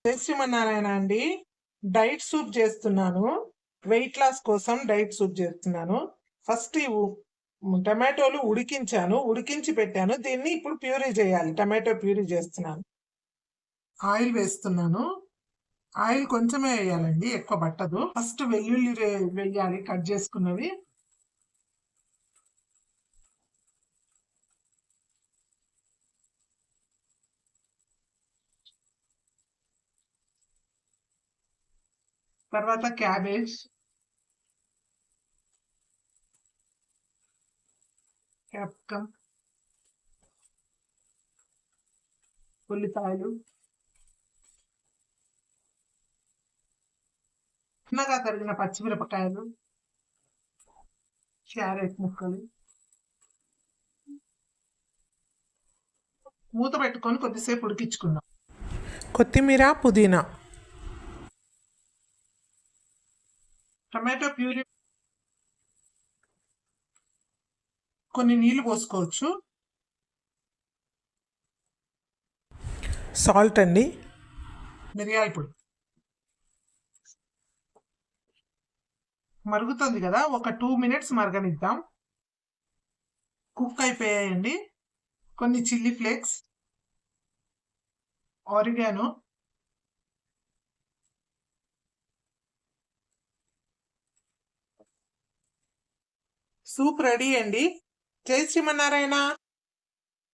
జై శ్రీమన్నారాయణ అండి. Diet soup చేస్తున్నాను. వెయిట్ లాస్ కోసం డైట్ సూప్ చేస్తున్నాను. ఫస్ట్ టమాటోలు ఉడికించాను, ఉడికించి పెట్టాను. దీన్ని ఇప్పుడు ప్యూరీ చేయాలి. టమాటో ప్యూరీ చేస్తున్నాను. ఆయిల్ వేస్తున్నాను. ఆయిల్ కొంచెమే వేయాలండి, ఎక్కువ పట్టదు. ఫస్ట్ వెల్లుల్లి వేయాలి, కట్ చేసుకున్నవి. తర్వాత క్యాబేజ్, క్యాప్సికమ్, ఉల్లిపాయలు, చిన్నగా తరిగిన పచ్చిమిరపకాయలు, క్యారెట్ ముక్కలు. మూత పెట్టుకొని కొద్దిసేపు ఉడికించుకుందాం. కొత్తిమీర, పుదీనా, టమాటో ప్యూరీ, కొన్ని నీళ్లు పోసుకోవచ్చు. సాల్ట్ అండి, మిరియాల పొడి. మరుగుతుంది కదా, ఒక 2 minutes మరగనిద్దాం. కుక్ అయిపోయాయండి. కొన్ని chilli flakes, oregano, soup ready అండి. జై శ్రీమన్నారాయణ.